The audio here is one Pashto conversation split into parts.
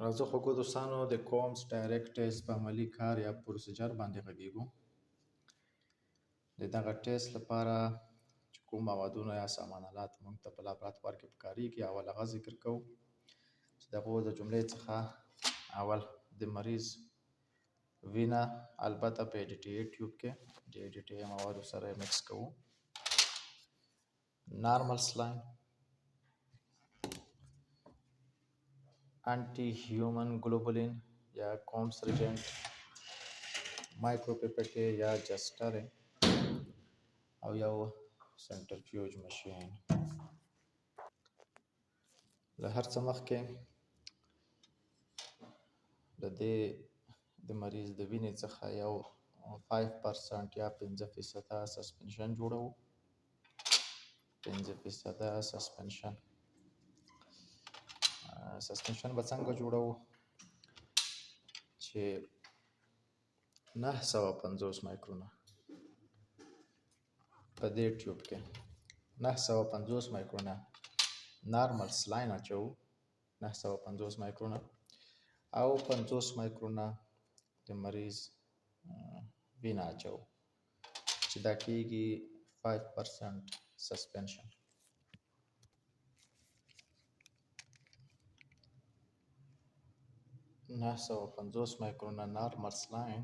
راځو خوږو دوستانو د کومس ډایرکټ ټیسټ په عملي کار یا پروسیجر باندې غږیږو. د دغه ټیسټ لپاره چې کوم موادونه یا سامان آلات موږ ته په لابراتوار کې پکارېږي اول هغه ذکر کوو چې د هغو د جملې څخه اول د مریض وینه البته په ای ډي ټي ای ټیوب کې د ای ډي ټي ای موادو سره یې مکس کوو. نارمل سلاین، انټي هیومن ګلوبولین یا کومس ریجنټ، مایکروپیپټې یا جسټرې او یو سنټرفیوج ماشین. له هر څه مخکې د دې د مریض د وینې څخه یو 5% یا 5% سسپنشن جوړوو. 5% سسپنشن به څنګه جوړوو چې 950 مایکرونه په دې ټیوب کې 950 مایکرونه نارمل سلاین اچوو، 950 مایکرونه او 50 مایکرونه د مریض وینه اچوو چې دا کېږي 5% سسپنشن. نه 950 مایکرونه نارمل سلاین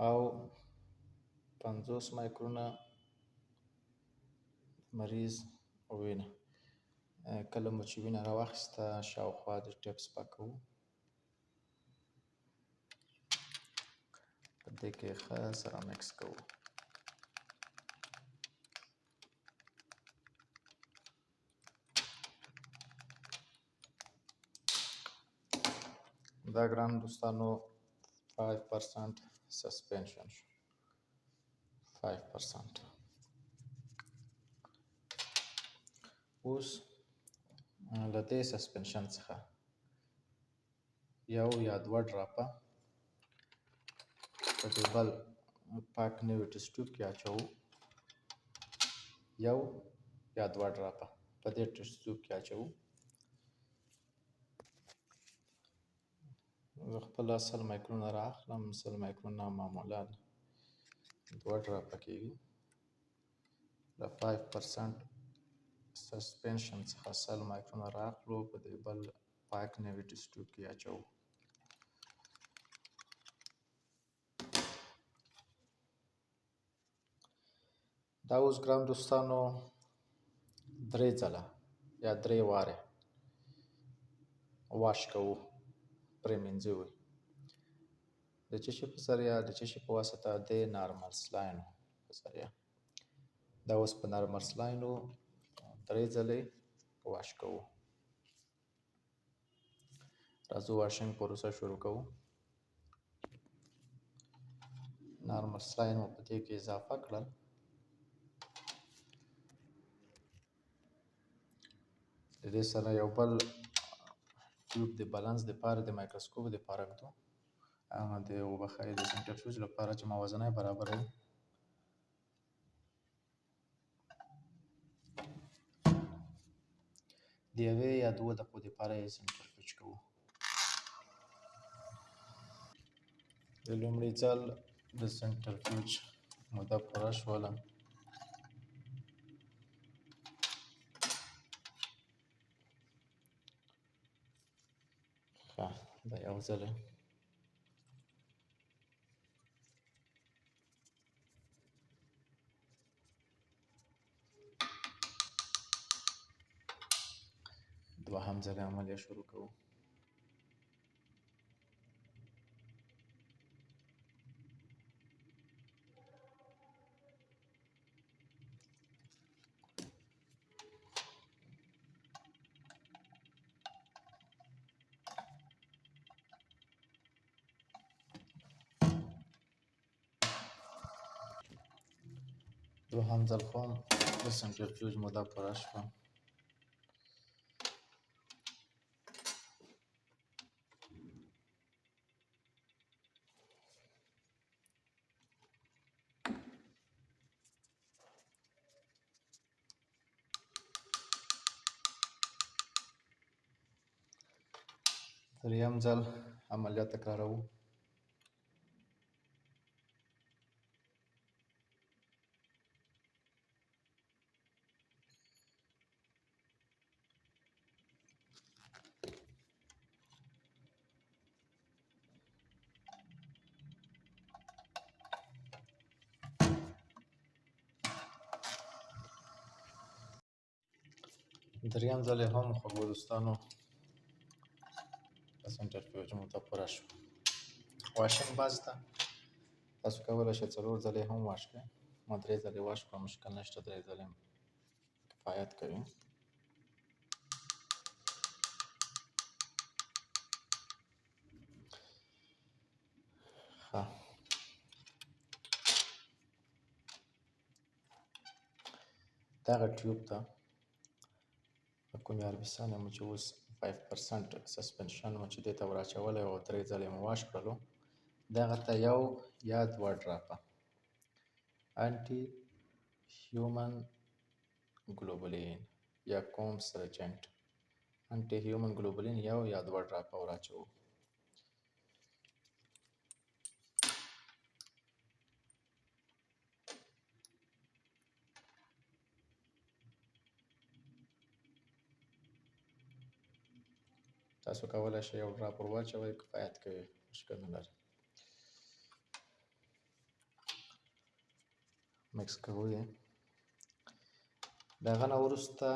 او 50 مایکرونه مریض وینه. کله مو چې وینه راواخیسته شاوخوا د ټیپس پاکوو، په دې کې ښه سره مکس کوو. دا ګران دوستانو 5% سسپنشن شو. 5%. اوس له دې سسپنشن څخه یو یا دوه ډراپه په دې بل پاک نوي ټسټ ټیوب کې اچوو. یو یا دوه ډراپه په دې ټسټ ټیوب کې اچوو. زه خپل 100 مایکرونه رااخلم. 100 مایکرونه معمولا دوه ډراپه کېږي. له 5% سسپنشن څخه 100 مایکرونه رااخلو، په دې بل پاک نوي ټسټ ټیوب کې اچوو. دا اوس ګران دوستانو 3 ځله یا 3 واره واش کوو، پرېمنځو د څه شي په ذریعه، د څه شي په واسطه، د نارمل سلاینو په ذریعه. دا اوس په نارمل سلاینو 3 ځلې واش کوو. راځو واشنګ پروسه شروع کوو. نارمل سلاین مو په دې کې اضافه کړل. د دې سره یو بل ټیوب د بالانس دپاره د مایکروسکوپ دپاره ږدو، هغه د وبښئ د سنټرفیوج لپاره چې موازنه یې برابروي. د یوې یا دوه دقیقو دپاره یې سنټرفیوج کوو. د لومړي ځل د سنټرفیوج موده پوره شوله. دا یو ځل دوهم ځل عملیه شروع کوو. دوهم ځل خو هم د سنټرفیوج موده پوره شوه. دریم ځل عملیات تکراروو. دریم ځل یې هم خوږو دوستانو په سنټرفیوژ مو ته پوره شو. واشنګ باز ته تاسو کولی شئ 4 ځلې هم واش کړئ. ما 3 ځلې واش کړم، مشکل نشته، 3 ځلې کفایت کوي. ښه، دغه ټیوب ته په کومې عربستان مو چې اوس 5% سسپنشن مو چې دې ته ور اچولی او 3 ځلې مو واش کړلو، دغه ته 1 یا 2 ډراپه انټي هیومن ګلوبولین یا کومس رجنټ انټي هیومن ګلوبولین 1 یا 2 ډراپه ور اچوو. تاسو کولی شئ 1 ډراپ ور واچوئ، کفایت کوي، مشکل نه لري. مکس کوو یې. د هغه نه وروسته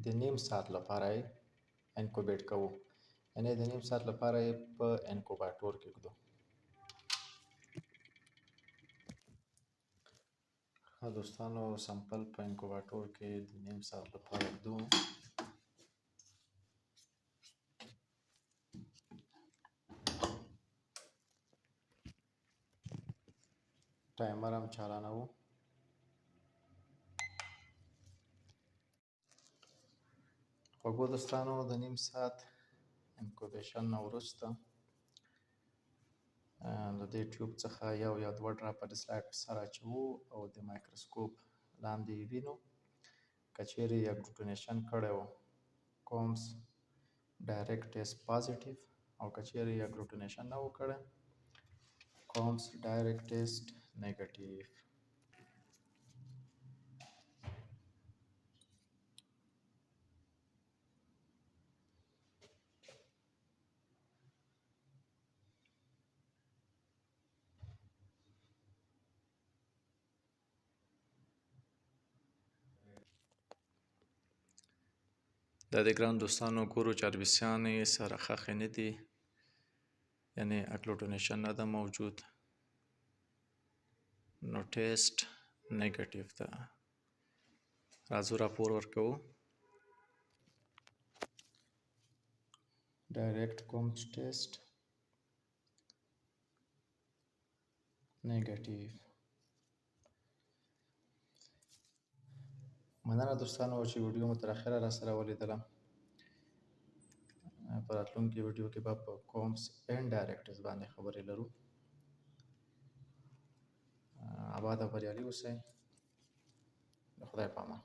د نیم ساعت لپاره یې انکوبیټ کوو، یعنې د نیم ساعت لپاره یې په انکوباټور کې ږدو. ښه دوستانو، سمپل په انکوباټور کې د نیم ساعت لپاره ږدو. ټایمر هم چالانوو. خوږو دوستانو، د نیم ساعت انکوبیشن نه وروسته د دې ټیوب څخه 1 یا 2 ډراپه د سلایډ په سر اچوو او د مایکروسکوپ لاندې یې وینو. که چیرې یې اګلوټینیشن کړی و، کومس ډایرکټ ټیسټ پازیټیو، او که چیرې یې اګلوټینیشن نه و کړی، کومس ډایرکټ ټیسټ نیګیټیو. دا د ګران دوستانو ګورو چې عربستان یې سره ښخې نه دي، یعنې اګلوټینیشن نه ده موجود، نو ټیسټ نیګیټیو ده. راځو راپور ورکوو. ډایرکټ کومس ټیسټ نیګیټیو. مننه دوستانو چې ویډیو مو تر اخره راسره ولیدله. په راتلونکي ویډیو کې به په کومس انډایرکټس باندې خبرې لرو. آباد او بریالي اوسئ. د خدای په امان.